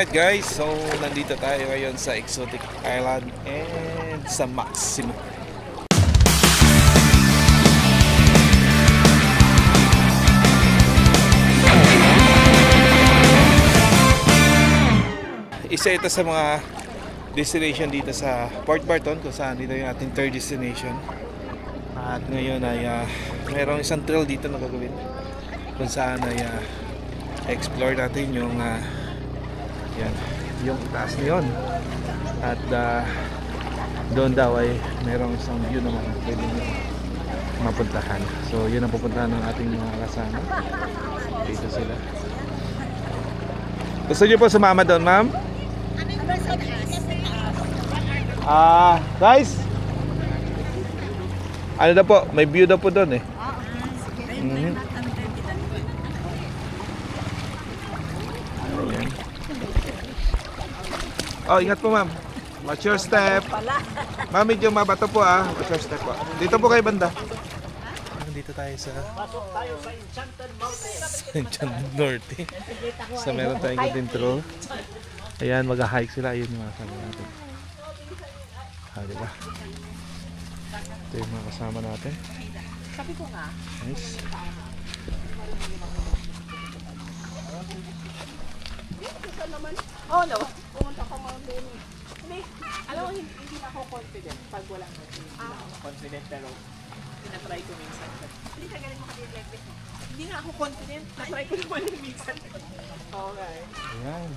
Alright guys, so nandito tayo ngayon sa Exotic Island and sa Maxima. Isa ito sa mga destination dito sa Port Barton kung saan dito yung ating third destination. At ngayon ay mayroong isang trail dito na gagawin kung saan ay explore natin yung yan, yung taas na yun. At doon daw ay mayroong isang view naman pwede nyo mapuntahan. So yun ang pupuntahan ng ating mga kasama. Dito sila. Gusto nyo po sumama doon, ma'am? Guys, ano na po, may view na po doon eh. Oh, ingat po ma'am. Watch your step. Ma'am, medyo mabato po Watch your step po. Dito po kayo banda. Dito tayo sa Enchanted Norte. So meron tayong good intro. Ayan, mag-hike sila. Ayun yung mga kasama natin. Diba? Ito yung mga kasama natin. Sabi ko nga. Nice. Oh no. Pumunta ko mountain. Hindi. Alam mo, hindi na ako confident pag walang mountain. Confident pero tinatry ko minsan. Hindi ka galing makadilete. Hindi nga ako confident. Natry ko naman yung minsan. Okay. Ayan.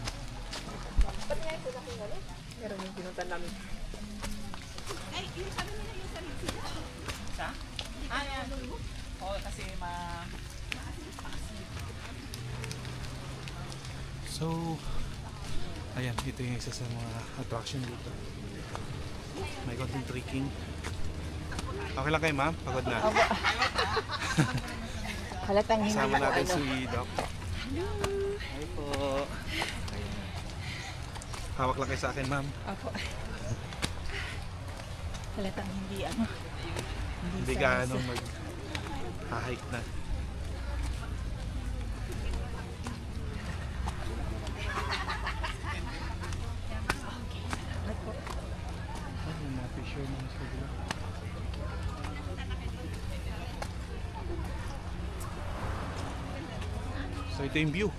Ba't nga ito nakin galing? Meron yung pinuntan namin. Ay, yung sabi nila yung sarili. Sa? Yan. Oo, kasi So, ayan, ito yung isa sa mga attraction dito. May konting trekking. Okay lang kayo, ma'am? Pagod na. Halatang hindi kasama ako natin si Doc. Hello. Hi po. Ayan. Hawak lang kayo sa akin, ma'am. Ako. Halatang hindi Hindi ka mag-hike na. So ito yung view.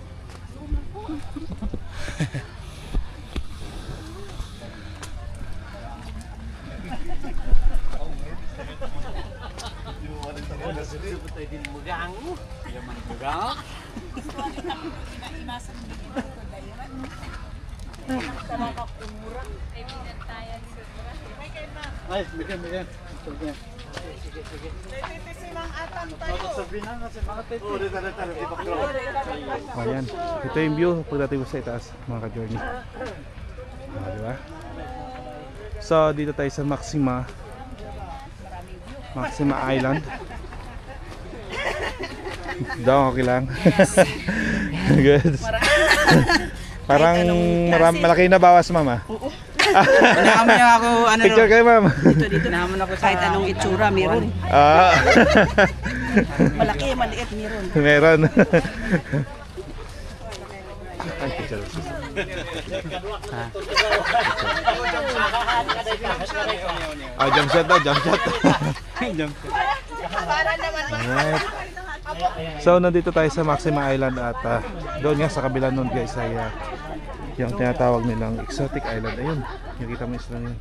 Ay, bigyan. Ayan, ito yung view pagdating mo sa itaas mga ka-journey. Diba? So dito tayo sa Maxima Island. Daw, okay lang. Good. Parang malaki na bawas, mama. Naman niya ako picture kayo, ma'am. Dito naman ako kahit anong itsura meron. Malaki, maliit meron. Meron. Ay, picture. Jump shot daw, jump shot. Alright. So nandito tayo sa Maxima Island at doon nga sa kabila nun guys ay yung tinatawag nilang Exotic Island. Ayun, nakita mo isla yun.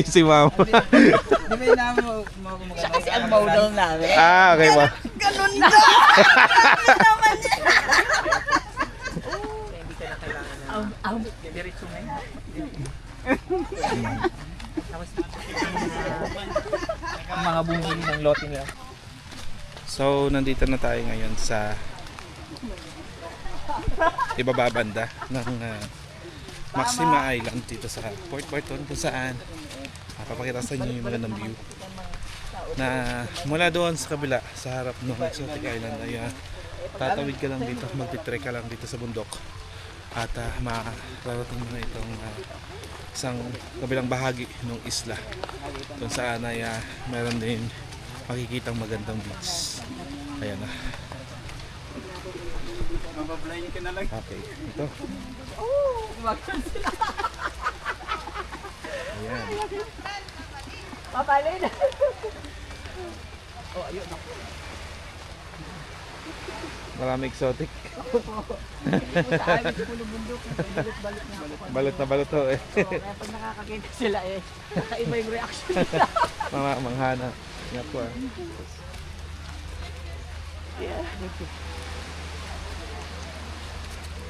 si ma'am. Siya kasi ang model namin. Okay ba? Ganun na! Ganun naman niya! Hindi ka na kailangan na diretso na yun. Ang mga bumili ng lote nila. So nandito na tayo ngayon sa ibaba banda ng Maxima Island dito sa Port Barton kung saan papakita sa inyo yung magandang view na mula doon sa kabila sa harap ng Exotic Island ay tatawid ka lang dito, magtitrek ka lang dito sa bundok at mararating mo na itong isang kabilang bahagi ng isla kung saan ay meron din makikitang magandang beach. Ayan na. Mabablind ka na lang. Okay, ito. Ayan. Papalay na. Marami exotic. Sa amin, puno bundok. Balot-balot na ako. Balot na balot to eh. Kaya pag nakakakita sila iba yung reaction nila. Mga manghana. Yan po ah.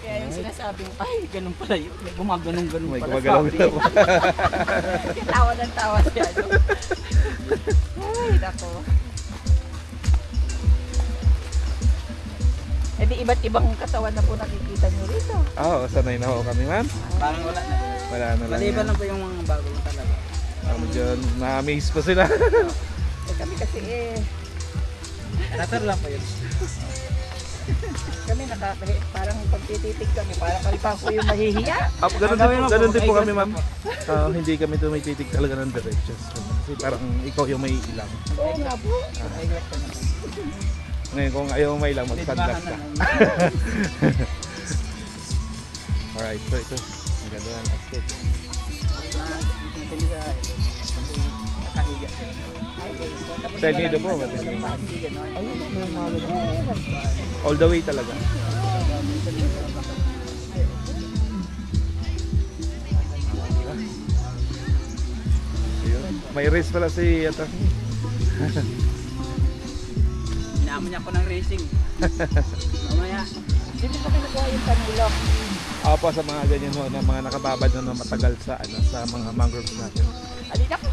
Kaya yung sinasabing, ay, ganun pala yun. May gumaganong-ganon May pala. gumagalaw-galaw. Kaya tawa ng tawa siya. No? Ay, nako. E di iba't ibang katawan na po nakikita nyo rito. Oo, sanay na ho kami ma'am. Parang wala na. Wala na lang Maliban yan. lang po yung mga bago lang talaga. Medyo na-amaze pa sila. Kami kasi Nasar lang po yun. kami parang pagtititig kami, parang kami pa po yung mahihiya. Ganun din po kami ma'am. Hindi kami tumititig talaga ng directions. Kasi parang ikaw yung may ilang. Oo nga po. Ngayon kung ayaw may ilang, mag-sunglass ka. Alright, so ito. Ang ganda ng basket. Sa nido po, matindi. All the way talaga. Ayun. May race pala si ito. Inaamo niya ako ng racing. Mamaya. Dito pa kinukuha yung kanilo. Ako sa mga ganyan ho, na mga nakababad na matagal sa sa mga mangroves natin. Alina po.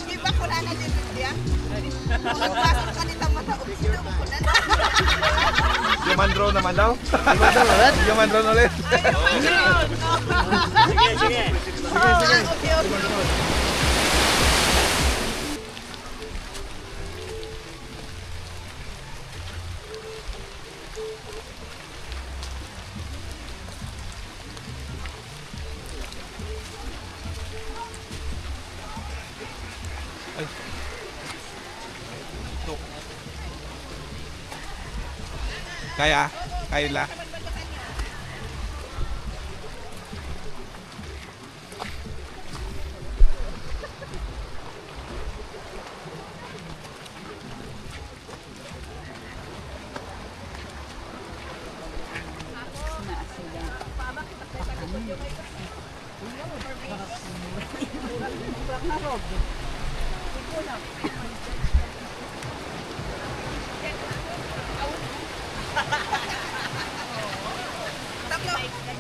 Iba ko na din dia. Pasok ka nito mata ulo ko na. Human drone naman daw? Human drone ulit? Human drone ulit? Sige. Okay. Kaya? Kaya la?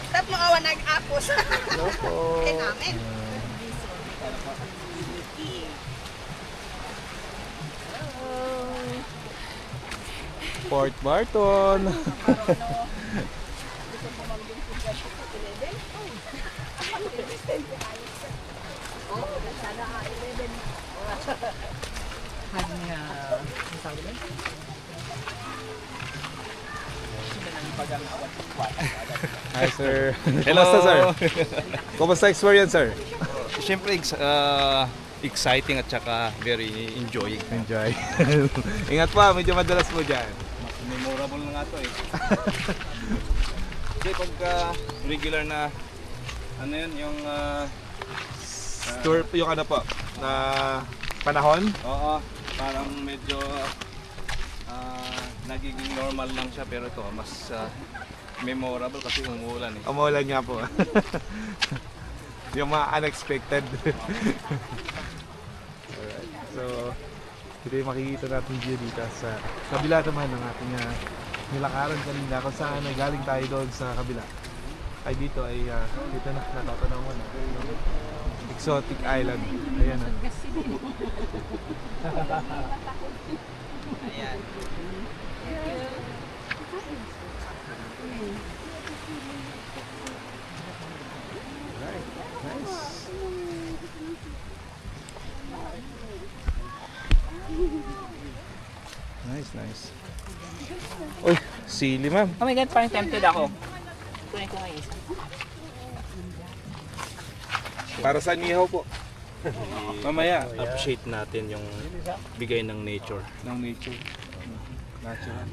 Tatlo awan nag-apos. Kay namin. Port Barton. Hi sir. Hello. Kumusta sir? Kumusta experience sir? Siyempre, exciting at saka very enjoying. Enjoy. Ingat pa, medyo madalas po dyan. Memorable na nga to eh. Kasi pagka regular na, ano yun, yung... Tour, yung ano po, na panahon? Oo, parang medyo nagiging normal lang siya, pero ito mas memorable kasi umuulan eh. Umuulan nga po. Yung mga unexpected. Alright. So, ito yung makikita natin view dito sa kabila naman ng ating nilakaran kanina kung saan galing tayo doon sa kabila. Ay dito ay dito na natatanaw mo na. Exotic island. Ayan na. Ayan. Nice. Uy, sili ma'am. Oh my God, parang tempted ako. Kunin ko nga isa. Para sa nihaw po. Mamaya. appreciate natin yung bigay ng nature. Ng nature. Natural.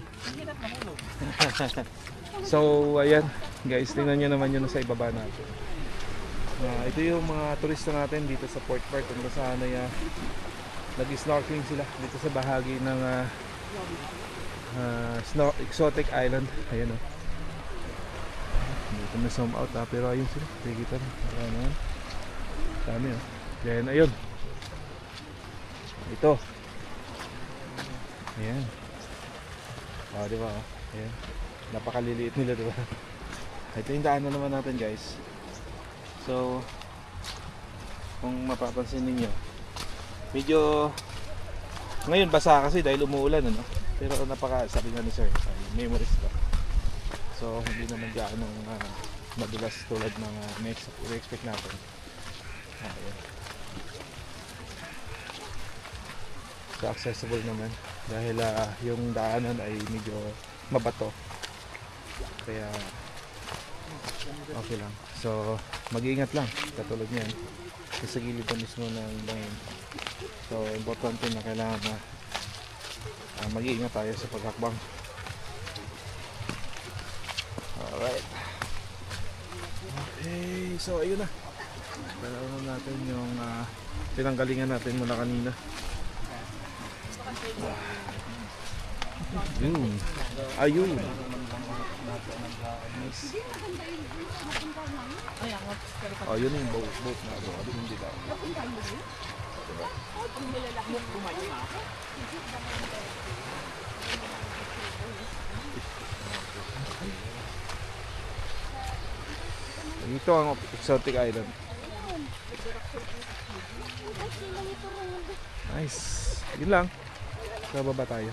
So, ayan. Guys, tingnan nyo naman yun sa ibaba natin. Ito yung mga turista natin dito sa Port Barton kung saan ay nag-snorkeling sila dito sa bahagi ng exotic island. Ayan o. Dito na zoom out pero ayun sila. Tigita na. Ayan. Dami o. Then ayun. Ito. Ayan. Diba? Ayan. Napakaliliit nila, diba? Ito yung daanan naman natin, guys. So, kung mapapansin ninyo, medyo ngayon basa kasi dahil umuulan, ano? Pero sabi nga ni Sir, memories ba? So, hindi naman gaano madulas tulad ng expect natin. Ayan. So, accessible naman dahil yung daanan ay medyo mabato. Kaya okay lang. So, mag-iingat lang katulad niyan. Sa gilid na mismo ng bangin. So, importante na kailangan na mag-iingat tayo sa paghakbang. Alright. Okay, so ayun na. Dalawan natin yung pinanggalingan natin mula kanina. Ayun. Nice. Oh, yun yung boat na bro. Hindi daw. Ito ang exotic island. Nice. Yun lang. Bababa tayo.